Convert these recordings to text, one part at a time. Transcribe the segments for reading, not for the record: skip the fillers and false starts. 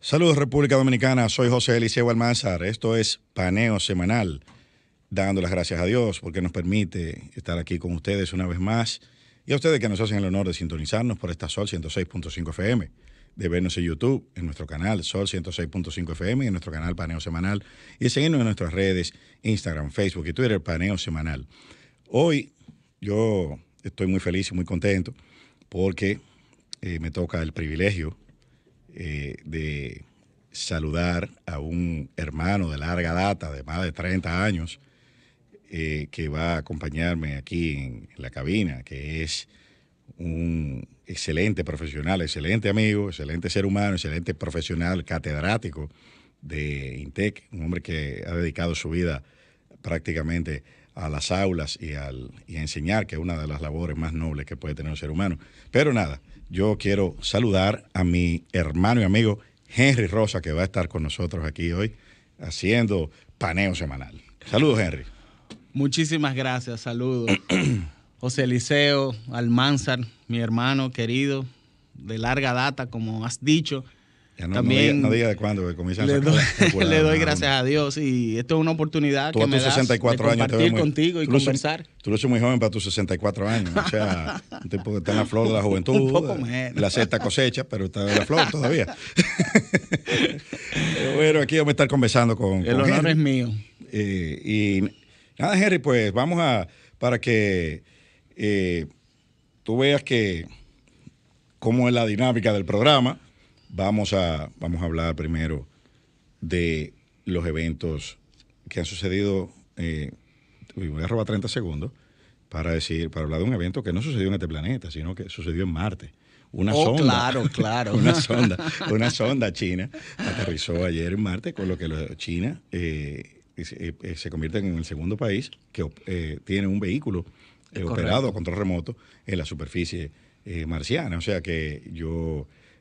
Saludos República Dominicana, soy José Eliseo Almanzar. Esto es Paneo Semanal, dando las gracias a Dios porque nos permite estar aquí con ustedes una vez más y a ustedes que nos hacen el honor de sintonizarnos por esta Sol 106.5 FM, de vernos en YouTube, en nuestro canal Sol 106.5 FM y en nuestro canal Paneo Semanal y de seguirnos en nuestras redes Instagram, Facebook y Twitter, Paneo Semanal. Hoy yo estoy muy feliz y muy contento porque me toca el privilegio de saludar a un hermano de larga data, de más de 30 años, que va a acompañarme aquí en la cabina, que es un excelente profesional, excelente amigo, excelente ser humano, excelente profesional, catedrático de INTEC, un hombre que ha dedicado su vida prácticamente a las aulas y a enseñar, que es una de las labores más nobles que puede tener un ser humano. Pero nada, yo quiero saludar a mi hermano y amigo Henry Rosa, que va a estar con nosotros aquí hoy haciendo Paneo Semanal. Saludos, Henry. Muchísimas gracias, saludos. José Eliseo Almanzar, mi hermano querido, de larga data, como has dicho. Ya También no diga de cuándo comienzan a le doy gracias a Dios y esto es una oportunidad que me das 64 de años compartir contigo y conversar. Tú eres muy joven para tus 64 años, o sea, un tipo que está en la flor de la juventud, Un poco menos. La sexta cosecha, pero está en la flor todavía. Bueno, aquí vamos a estar conversando con El honor Henry. es mío. Y nada, Henry, pues vamos para que tú veas cómo es la dinámica del programa. Vamos a hablar primero de los eventos que han sucedido. Voy a robar 30 segundos para hablar de un evento que no sucedió en este planeta, sino que sucedió en Marte. Una sonda. Claro. Una sonda china aterrizó ayer en Marte, con lo que China se convierte en el segundo país que tiene un vehículo operado a control remoto en la superficie marciana. O sea que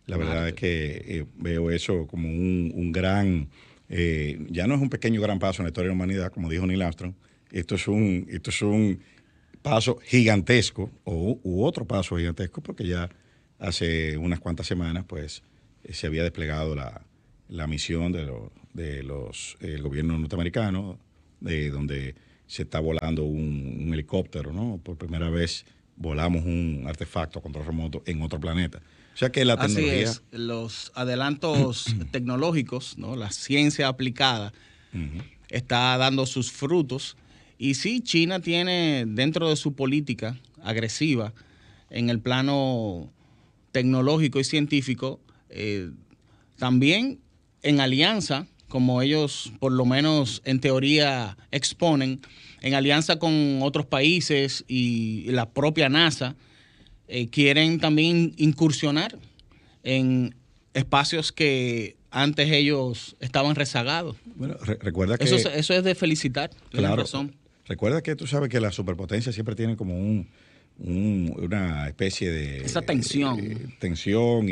la verdad es que veo eso como un gran, ya no es un pequeño gran paso en la historia de la humanidad, como dijo Neil Armstrong. Esto es un paso gigantesco, u otro paso gigantesco, porque ya hace unas cuantas semanas pues se había desplegado la misión del gobierno norteamericano, donde se está volando un helicóptero, ¿no? Por primera vez volamos un artefacto a control remoto en otro planeta. O sea que la tecnología... Así es, los adelantos tecnológicos, ¿no? La ciencia aplicada está dando sus frutos. Y sí, China tiene dentro de su política agresiva en el plano tecnológico y científico, también en alianza, como ellos por lo menos en teoría exponen, en alianza con otros países y la propia NASA, quieren también incursionar en espacios que antes ellos estaban rezagados. Bueno, recuerda que... Eso es de felicitar. Claro. Razón. Recuerda que tú sabes que las superpotencias siempre tienen como una especie de... Esa tensión. Tensión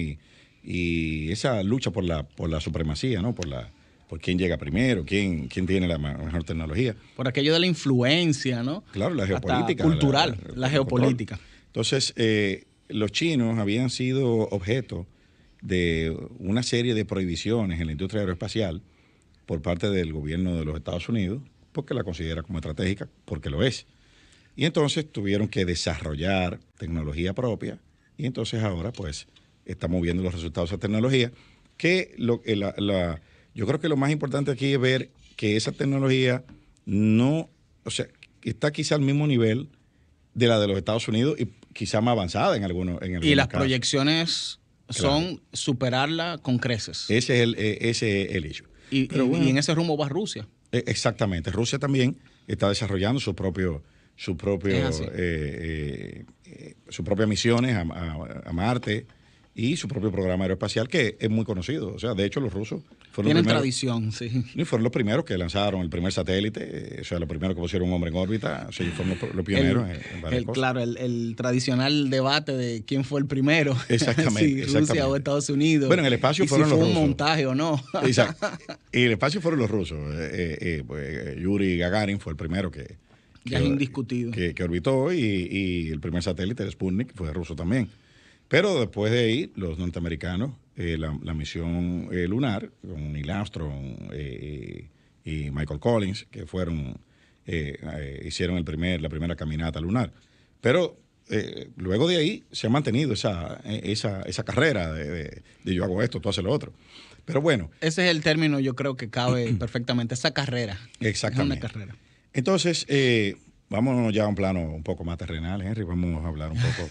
y esa lucha por la supremacía, ¿no? Por quién llega primero, quién tiene la mejor tecnología. Por aquello de la influencia, ¿no? Claro, la geopolítica. Hasta cultural, la geopolítica. Entonces, los chinos habían sido objeto de una serie de prohibiciones en la industria aeroespacial por parte del gobierno de los Estados Unidos, porque la considera como estratégica, porque lo es. Y entonces tuvieron que desarrollar tecnología propia, y entonces ahora pues estamos viendo los resultados de esa tecnología, que yo creo que lo más importante aquí es ver que esa tecnología está quizá al mismo nivel de la de los Estados Unidos y quizá más avanzada en algunos y las casos. Proyecciones son superarla con creces. Ese es el hecho. Y en ese rumbo va Rusia. Exactamente. Rusia también está desarrollando sus propias misiones a Marte y su propio programa aeroespacial, que es muy conocido. O sea, de hecho, los rusos tienen tradición, sí. Y fueron los primeros que lanzaron el primer satélite, o sea, los primeros que pusieron un hombre en órbita, o sea, fueron los pioneros en varias cosas. Claro, el tradicional debate de quién fue el primero. Exactamente. Si Rusia o Estados Unidos. Bueno, en el espacio fueron los rusos. Si fue un montaje o no. Exacto. Y en el espacio fueron los rusos. Pues, Yuri Gagarin fue el primero que ya es indiscutido. Que orbitó y el primer satélite, el Sputnik, fue ruso también. Pero después de ahí, los norteamericanos la misión lunar con Neil Armstrong y Michael Collins, que fueron hicieron la primera caminata lunar. Pero luego de ahí se ha mantenido esa carrera de yo hago esto, tú haces lo otro. Pero bueno. Ese es el término, yo creo que cabe perfectamente, esa carrera. Exactamente. Es una carrera. Entonces, vámonos ya a un plano un poco más terrenal, Henry. Vamos a hablar un poco.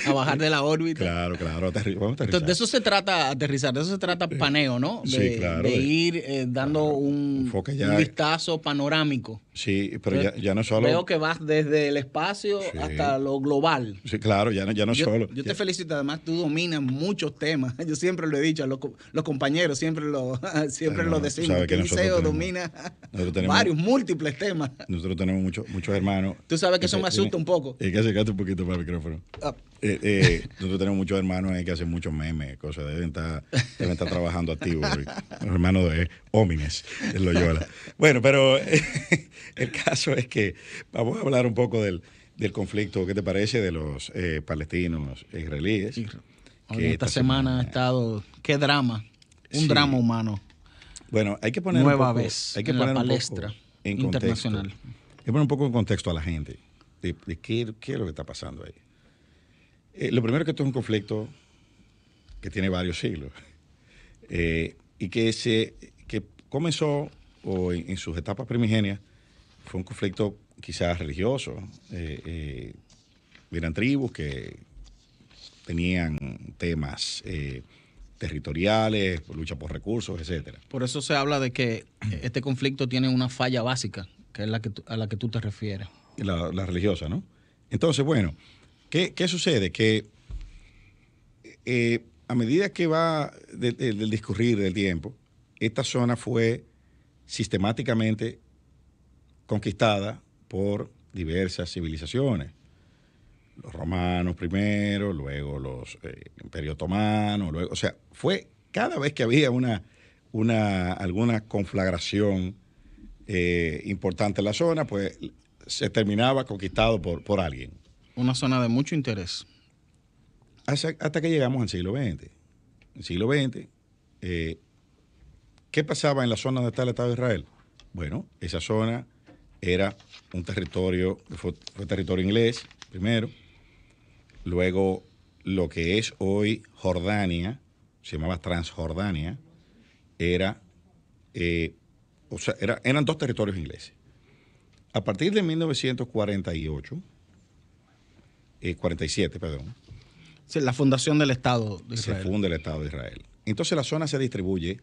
A bajar de la órbita. Claro, vamos a aterrizar. Entonces, de eso se trata aterrizar, de eso se trata paneo, ¿no? Sí, claro. De ir dando un vistazo panorámico. Sí, pero entonces, ya no solo. Veo que vas desde el espacio hasta lo global. Sí, claro, ya no solo. Yo te felicito, además tú dominas muchos temas. Yo siempre lo he dicho, los compañeros siempre lo decimos. Que Eliseo domina varios, múltiples temas. Nosotros tenemos muchos hermanos. Tú sabes que eso me asusta un poco. Hay que acercarte un poquito para el micrófono. Nosotros tenemos muchos hermanos que hacen muchos memes, cosas. Deben estar trabajando activos. Los hermanos de Homines, en Loyola. Bueno, pero el caso es que vamos a hablar un poco del conflicto, ¿qué te parece? De los palestinos e israelíes. Esta semana ha estado, qué drama, un drama humano. Bueno, hay que poner nueva un poco, vez hay que en poner la palestra en internacional. Hay que poner un poco en contexto a la gente de qué es lo que está pasando ahí. Lo primero que esto es un conflicto que tiene varios siglos y que comenzó en sus etapas primigenias. Fue un conflicto quizás religioso. Eran tribus que tenían temas territoriales, lucha por recursos, etcétera. Por eso se habla de que este conflicto tiene una falla básica, que es a la que tú te refieres. La religiosa, ¿no? Entonces, bueno, ¿qué sucede? Que a medida que va del discurrir del tiempo, esta zona fue sistemáticamente conquistada por diversas civilizaciones. Los romanos primero, luego los Imperio Otomano, luego, o sea, fue cada vez que había alguna conflagración importante en la zona, pues se terminaba conquistado por alguien. Una zona de mucho interés. Hasta que llegamos al siglo XX. En el siglo XX, ¿qué pasaba en la zona donde está el Estado de Israel? Bueno, esa zona era un territorio, fue territorio inglés primero, luego lo que es hoy Jordania, se llamaba Transjordania, eran dos territorios ingleses. A partir de 47, Sí, la fundación del Estado de Israel. Se funda el Estado de Israel. Entonces la zona se distribuye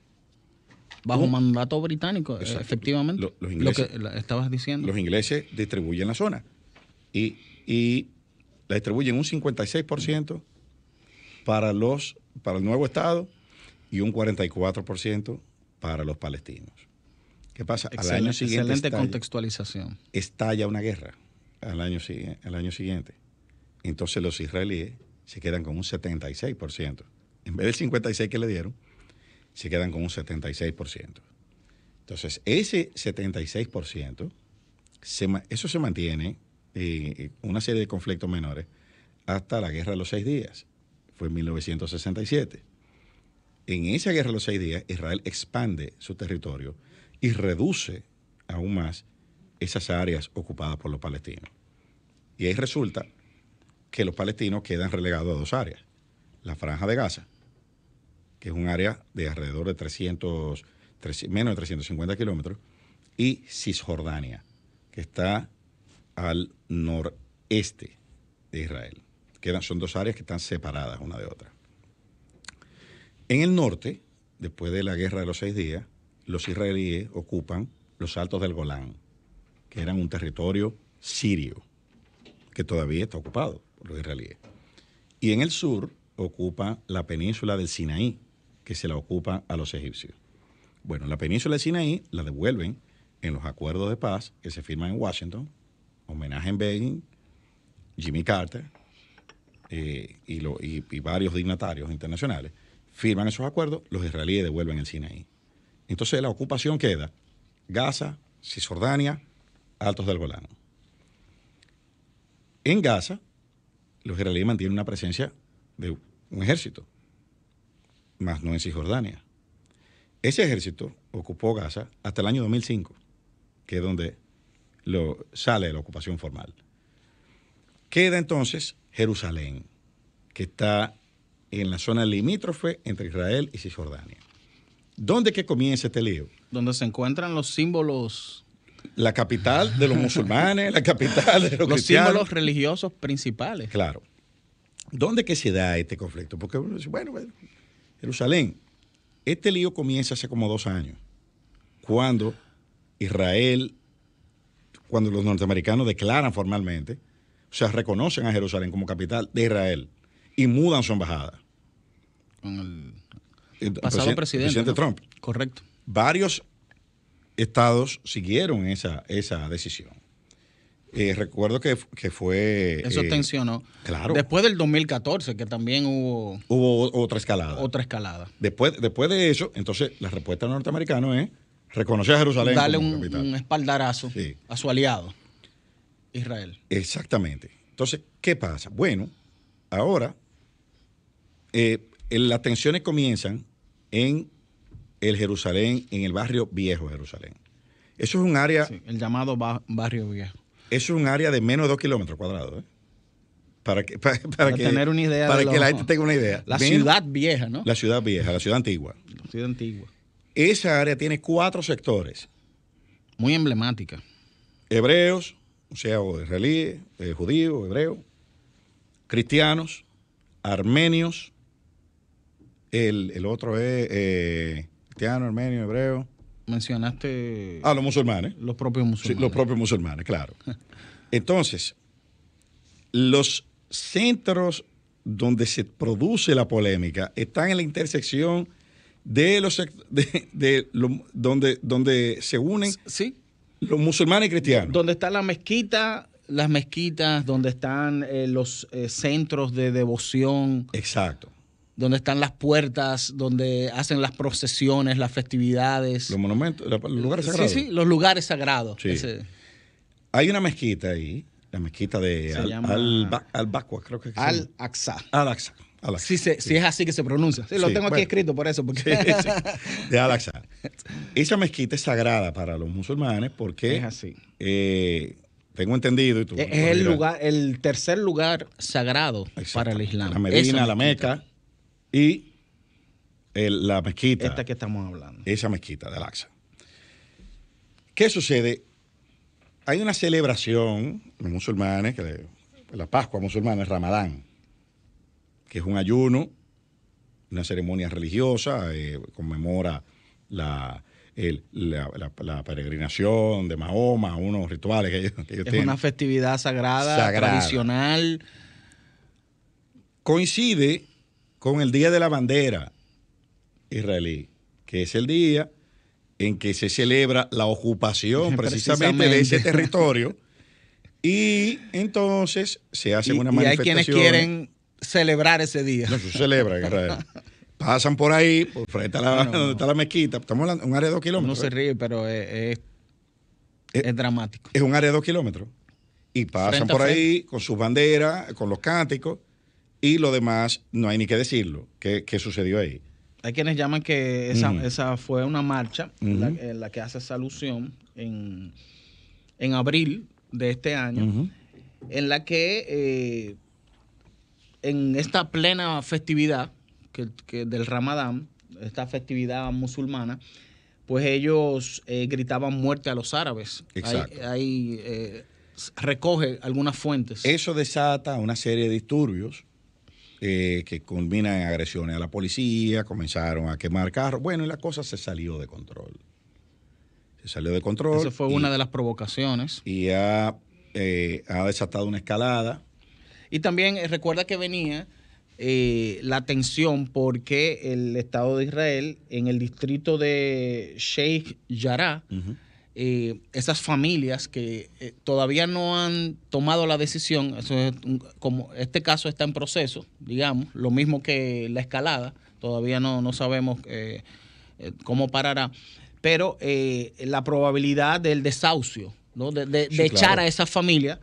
bajo mandato británico, exacto, efectivamente. Los ingleses, lo que estabas diciendo. Los ingleses distribuyen la zona y la distribuyen un 56% para el nuevo Estado y un 44% para los palestinos. ¿Qué pasa? Al año siguiente excelente contextualización. Estalla una guerra al año siguiente. Entonces los israelíes se quedan con un 76%. En vez del 56% que le dieron, se quedan con un 76%. Entonces, ese 76%, eso se mantiene una serie de conflictos menores hasta la Guerra de los 6 Días. Fue en 1967. En esa Guerra de los 6 Días, Israel expande su territorio y reduce aún más esas áreas ocupadas por los palestinos. Y ahí resulta que los palestinos quedan relegados a dos áreas. La Franja de Gaza, que es un área de alrededor de menos de 350 kilómetros, y Cisjordania, que está al noreste de Israel. Son dos áreas que están separadas una de otra. En el norte, después de la Guerra de los 6 Días, los israelíes ocupan los Altos del Golán, que eran un territorio sirio, que todavía está ocupado por los israelíes. Y en el sur ocupa la península del Sinaí, que se la ocupa a los egipcios. Bueno, la península del Sinaí la devuelven en los acuerdos de paz que se firman en Washington, homenaje en Begin, Jimmy Carter y varios dignatarios internacionales firman esos acuerdos, los israelíes devuelven el Sinaí. Entonces la ocupación queda Gaza, Cisjordania, Altos del Golán. En Gaza, los israelíes mantienen una presencia de un ejército más no en Cisjordania. Ese ejército ocupó Gaza hasta el año 2005, que es donde sale la ocupación formal. Queda entonces Jerusalén, que está en la zona limítrofe entre Israel y Cisjordania. ¿Dónde que comienza este lío? Donde se encuentran los símbolos. La capital de los musulmanes, la capital de los cristianos. Símbolos religiosos principales. Claro. ¿Dónde que se da este conflicto? Porque, bueno, Jerusalén. Este lío comienza hace como 2 años, cuando los norteamericanos declaran formalmente, o sea, reconocen a Jerusalén como capital de Israel y mudan su embajada. Con el pasado presidente, ¿no? Trump. Correcto. Varios estados siguieron esa decisión. Recuerdo que fue... Eso tensionó. Claro. Después del 2014, que también hubo... Hubo otra escalada. Otra escalada. Después de eso, entonces, la respuesta del norteamericano es reconocer a Jerusalén darle como capital. un espaldarazo a su aliado, Israel. Exactamente. Entonces, ¿qué pasa? Bueno, ahora las tensiones comienzan en el Jerusalén, en el barrio Viejo Jerusalén. Eso es un área... Sí, el llamado barrio Viejo. Eso es un área de menos de 2 kilómetros cuadrados. Para tener una idea. Para que la gente tenga una idea. La ciudad vieja, ¿no? La ciudad vieja, la ciudad antigua. La ciudad antigua. Esa área tiene 4 sectores. Muy emblemática. Hebreos, o sea, israelíes, judíos, hebreos, cristianos, armenios, el otro es cristiano, armenio, hebreo. Mencionaste... los musulmanes. Los propios musulmanes. Sí, los propios musulmanes, claro. Entonces, los centros donde se produce la polémica están en la intersección de donde se unen los musulmanes y cristianos. Donde está la mezquita, las mezquitas, donde están los centros de devoción. Exacto. Donde están las puertas, donde hacen las procesiones, las festividades. Los monumentos, los lugares sagrados. Sí, los lugares sagrados. Sí. Hay una mezquita ahí, la mezquita de Al-Baqwa, creo que es. Al-Aqsa. Al-Aqsa. Sí, es así que se pronuncia. Sí, lo tengo aquí escrito por eso. Porque... Sí. De Al-Aqsa. Esa mezquita es sagrada para los musulmanes porque... Es así. Tengo entendido. Y tú, es el tercer lugar sagrado para el Islam. La Medina, la Meca y la mezquita. Esta que estamos hablando. Esa mezquita de Al-Aqsa. ¿Qué sucede? Hay una celebración, los musulmanes, la Pascua musulmana, el Ramadán, que es un ayuno, una ceremonia religiosa, conmemora la peregrinación de Mahoma, unos rituales que ellos tienen. Es una festividad sagrada, tradicional. Coincide con el Día de la Bandera israelí, que es el día en que se celebra la ocupación precisamente de ese territorio. Y entonces se hacen una manifestación. Y hay quienes quieren celebrar ese día. No, se celebra en Israel. Pasan por ahí, por frente a donde está la mezquita. Estamos hablando de un área de 2 kilómetros. No se ríe, pero es dramático. Es un área de 2 kilómetros. Y pasan por ahí con sus banderas, con los cánticos, y lo demás no hay ni que decirlo. ¿Qué sucedió ahí? Hay quienes llaman que esa fue una marcha en la que hace esa alusión en abril de este año, en la que en esta plena festividad que del Ramadán, esta festividad musulmana, pues ellos gritaban muerte a los árabes. Exacto. Recoge algunas fuentes. Eso desata una serie de disturbios que culminan en agresiones a la policía, comenzaron a quemar carros. Bueno, y la cosa se salió de control. Esa fue una de las provocaciones. Y ha desatado una escalada. Y también recuerda que venía la tensión porque el Estado de Israel, en el distrito de Sheikh Jarrah, esas familias que todavía no han tomado la decisión, eso es como este caso está en proceso, digamos, lo mismo que la escalada, todavía no sabemos cómo parará, pero la probabilidad del desahucio, ¿no? de echar a esas familias,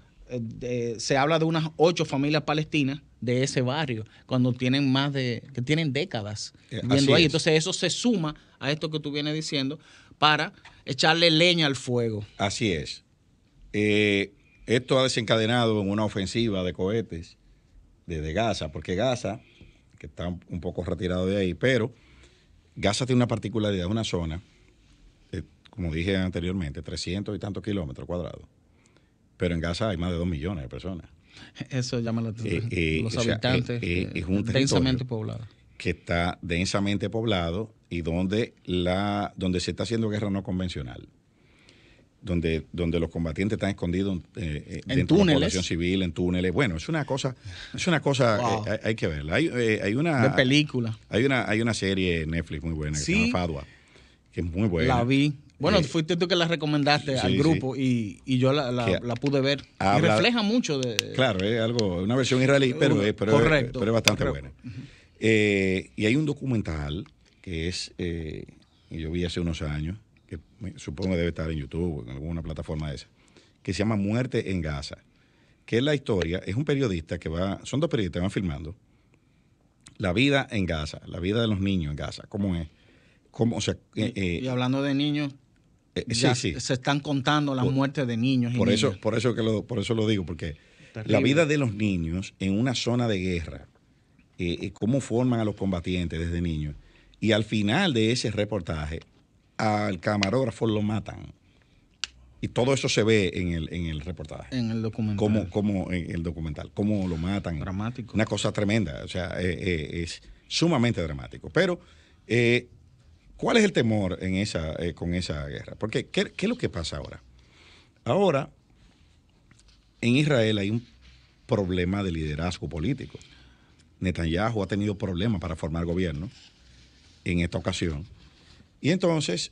se habla de unas 8 familias palestinas de ese barrio, cuando tienen que tienen décadas viviendo ahí. Entonces eso se suma a esto que tú vienes diciendo para echarle leña al fuego. Así es. Esto ha desencadenado en una ofensiva de cohetes desde Gaza, porque Gaza, que está un poco retirado de ahí, pero Gaza tiene una particularidad, una zona, como dije anteriormente, 300 y tantos kilómetros cuadrados, pero en Gaza hay más de 2 millones de personas. Eso llama la atención. Los habitantes es un densamente poblado. Que está densamente poblado y donde se está haciendo guerra no convencional. Donde los combatientes están escondidos dentro de la población civil, en túneles. Bueno, es una cosa wow. Hay que verla. Hay una... De película. Hay una serie en Netflix muy buena que se llama Fadwa, que es muy buena. La vi. Bueno, fuiste tú que la recomendaste al grupo y yo la pude ver. Y refleja mucho de... Claro, es una versión israelí, pero es bastante buena. Y hay un documental que es, yo vi hace unos años, que supongo debe estar en YouTube o en alguna plataforma de esa, que se llama Muerte en Gaza, que es la historia, es un periodista son dos periodistas que van filmando la vida en Gaza, la vida de los niños en Gaza, cómo es. Y hablando de niños, se están contando las muertes de niños. Por eso lo digo, porque terrible. La vida de los niños en una zona de guerra, cómo forman a los combatientes desde niños, y al final de ese reportaje al camarógrafo lo matan. Y todo eso se ve en el reportaje. En el documental. Como en el documental, cómo lo matan. Dramático. Una cosa tremenda, o sea, es sumamente dramático. Pero, ¿cuál es el temor con esa guerra? Porque, ¿qué es lo que pasa ahora? Ahora, en Israel hay un problema de liderazgo político. Netanyahu ha tenido problemas para formar gobierno en esta ocasión. Y entonces,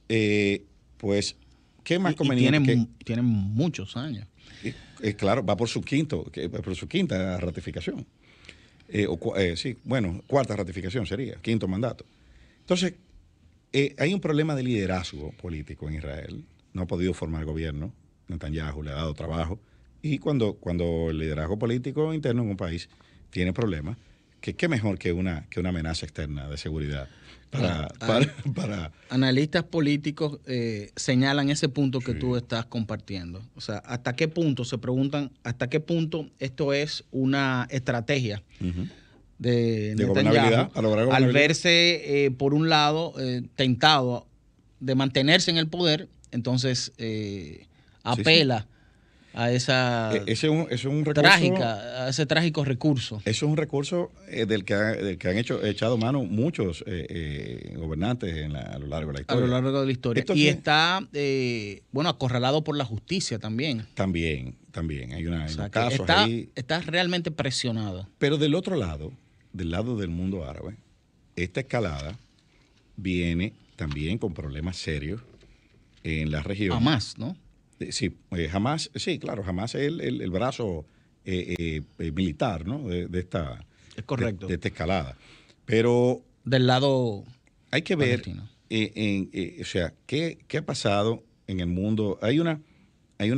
pues, ¿qué más conveniente? Tiene muchos años. Claro, va por su quinta ratificación. Cuarta ratificación sería, quinto mandato. Entonces, hay un problema de liderazgo político en Israel. No ha podido formar gobierno. Netanyahu le ha dado trabajo. Y cuando el liderazgo político interno en un país tiene problemas, ¿qué mejor que una amenaza externa de seguridad? Para Analistas políticos señalan ese punto que tú estás compartiendo. O sea, ¿hasta qué punto se preguntan, hasta qué punto esto es una estrategia de gobernabilidad, al verse, por un lado, tentado de mantenerse en el poder, entonces apela a esa a ese trágico recurso. Eso es un recurso del que han echado mano muchos gobernantes a lo largo de la historia. A lo largo de la historia. Entonces, y está, acorralado por la justicia también. También. Hay unos casos ahí. Está realmente presionado. Pero del otro lado, del lado del mundo árabe, esta escalada viene también con problemas serios en la región. Hamas, ¿no? Sí, Hamas, sí, claro, Hamas es el brazo militar, ¿no? De esta, es correcto. De esta escalada. Pero del lado hay que ver, o sea, ¿qué ha pasado en el mundo? Hay una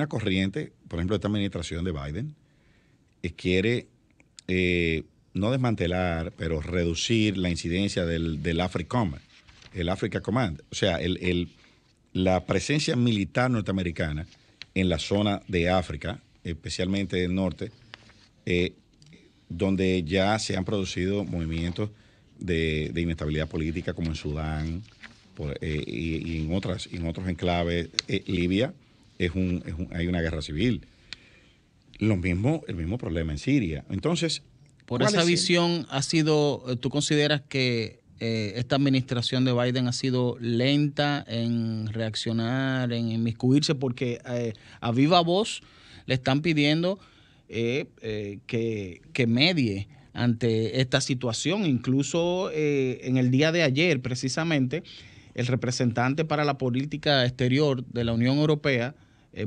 corriente, por ejemplo, esta administración de Biden, que quiere no desmantelar, pero reducir la incidencia del AFRICOM, el Africa Command. O sea, la presencia militar norteamericana en la zona de África, especialmente del norte, donde ya se han producido movimientos de inestabilidad política, como en Sudán y en otros enclaves. Libia hay una guerra civil. El mismo problema en Siria. Entonces, por esa visión ha sido, ¿tú consideras que esta administración de Biden ha sido lenta en reaccionar, en inmiscuirse? Porque a viva voz le están pidiendo que medie ante esta situación. Incluso en el día de ayer, precisamente, el representante para la política exterior de la Unión Europea,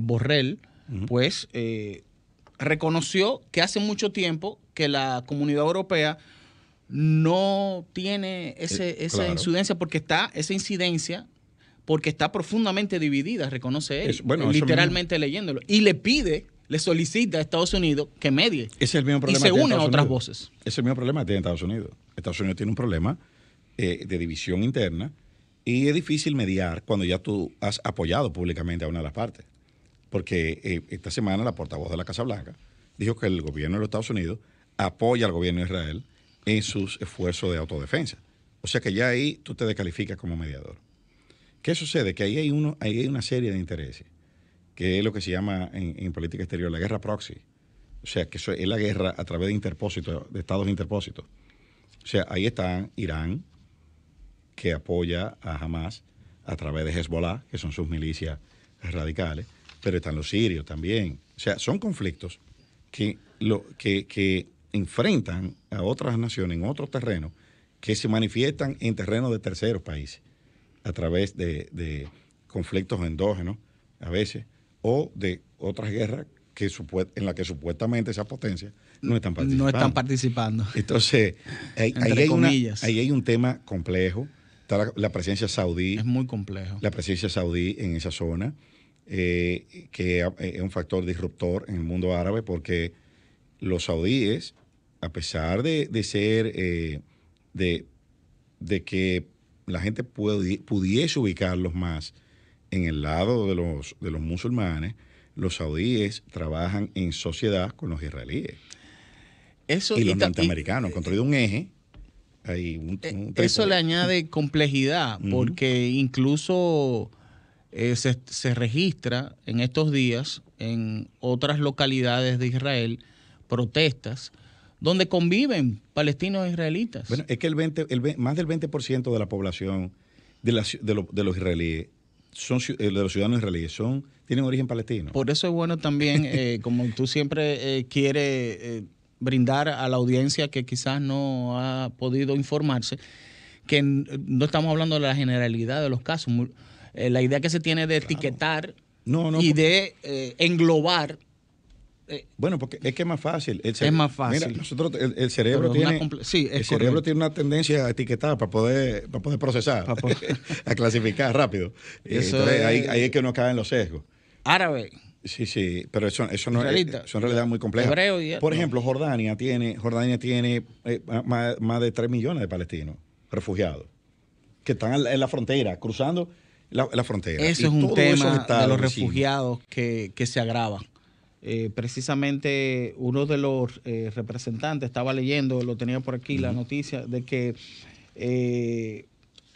Borrell, pues reconoció que hace mucho tiempo que la Comunidad Europea no tiene esa incidencia porque está profundamente dividida, reconoce él, literalmente leyéndolo, y le pide le solicita a Estados Unidos que medie. Ese es el mismo problema y se que tiene une a Estados otras Unidos. voces. Ese es el mismo problema que tiene Estados Unidos. Estados Unidos tiene un problema de división interna y es difícil mediar cuando ya tú has apoyado públicamente a una de las partes. Porque esta semana la portavoz de la Casa Blanca dijo que el gobierno de los Estados Unidos apoya al gobierno de Israel en sus esfuerzos de autodefensa. O sea que ya ahí tú te descalificas como mediador. ¿Qué sucede? Que ahí hay una serie de intereses, que es lo que se llama en política exterior la guerra proxy. O sea, que eso es la guerra a través de interpósitos, de estados interpósitos. O sea, ahí está Irán, que apoya a Hamas a través de Hezbollah, que son sus milicias radicales, pero están los sirios también. O sea, son conflictos que enfrentan a otras naciones en otros terrenos que se manifiestan en terrenos de terceros países a través de conflictos endógenos a veces o de otras guerras en las que supuestamente esas potencias no están participando. No están participando. Entonces, ahí hay un tema complejo. Está la presencia saudí. Es muy complejo. La presencia saudí en esa zona, que es un factor disruptor en el mundo árabe porque los saudíes, a pesar de ser, de que la gente pudiese ubicarlos más en el lado de los musulmanes, los saudíes trabajan en sociedad con los israelíes. Y los norteamericanos han construido un eje. Eso le añade complejidad, porque incluso se registra en estos días en otras localidades de Israel protestas donde conviven palestinos e israelitas. Bueno, es que más del 20% de la población de los israelíes, de los ciudadanos israelíes, tienen origen palestino. Por eso es bueno también, como tú siempre quieres brindar a la audiencia que quizás no ha podido informarse, que no estamos hablando de la generalidad de los casos. La idea que se tiene de etiquetar de englobar. Bueno, porque es que es más fácil. Es más fácil. Mira, nosotros, el cerebro tiene una tendencia a etiquetar para poder procesar, a clasificar rápido. Entonces, ahí es que uno cae en los sesgos. Árabe. Sí, pero eso no es en realidad muy complejo. Por ejemplo, Jordania tiene más de 3 millones de palestinos refugiados que están en la frontera, cruzando la frontera. Eso es un tema de los refugiados que se agrava. Precisamente uno de los representantes, estaba leyendo, lo tenía por aquí, la noticia de que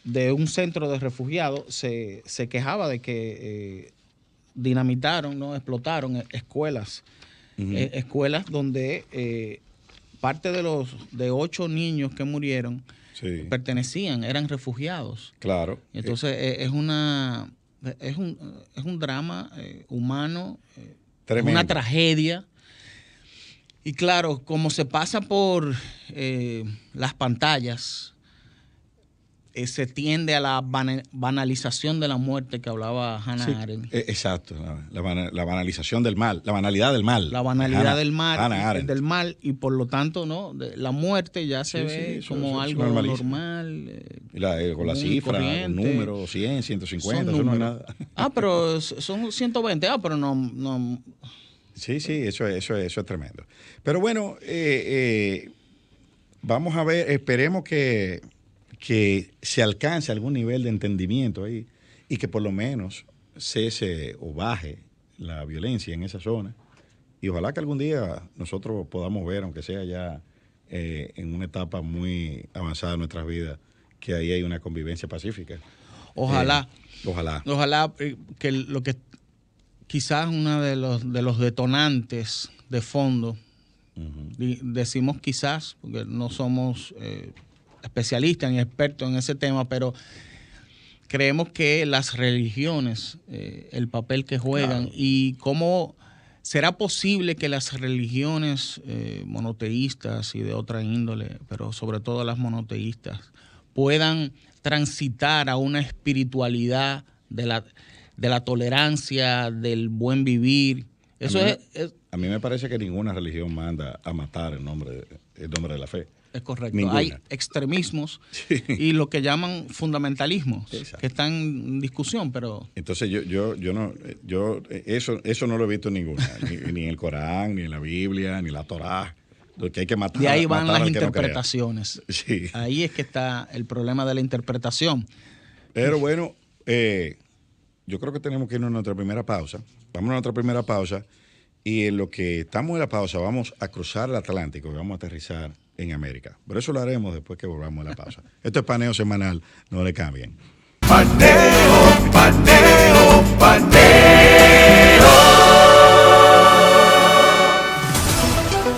de un centro de refugiados se quejaba de que dinamitaron, explotaron escuelas, escuelas donde parte de 8 niños que murieron eran refugiados. Claro. Entonces es un drama humano, una tragedia. Y claro, como se pasa por las pantallas, se tiende a la banalización de la muerte que hablaba Hannah Arendt. Exacto, la banalización del mal, la banalidad del mal. La banalidad del mal, y por lo tanto, la muerte ya se ve como algo normal. Con la cifra, un número, 100, 150, eso no es nada. Pero son 120, pero no. Sí, eso es tremendo. Pero bueno, vamos a ver, esperemos que se alcance algún nivel de entendimiento ahí y que por lo menos cese o baje la violencia en esa zona. Y ojalá que algún día nosotros podamos ver, aunque sea ya en una etapa muy avanzada de nuestras vidas, que ahí hay una convivencia pacífica. Ojalá. Ojalá que lo que quizás uno de los detonantes de fondo, decimos quizás, porque no somos especialistas ni expertos en ese tema, pero creemos que las religiones, el papel que juegan y cómo será posible que las religiones monoteístas y de otra índole, pero sobre todo las monoteístas, puedan transitar a una espiritualidad de la tolerancia, del buen vivir. A mí me parece que ninguna religión manda a matar en nombre de la fe. Es correcto. Ninguna. Hay extremismos y lo que llaman fundamentalismos, Exacto. que están en discusión, pero... Entonces eso no lo he visto en ninguna, ni en el Corán, ni en la Biblia, ni en la Torá. Lo que hay que matar. De ahí van matar las al que no crea. interpretaciones. Sí. Ahí es que está el problema de la interpretación. Pero bueno, yo creo que tenemos que irnos a nuestra primera pausa. Vamos a nuestra primera pausa y en lo que estamos en la pausa vamos a cruzar el Atlántico y vamos a aterrizar en América. Pero eso lo haremos después que volvamos a la pausa. Esto es Paneo Semanal, no le cambien. Paneo, paneo, paneo.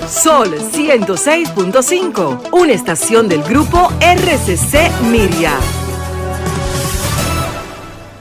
Sol 106.5, una estación del grupo RCC Miria.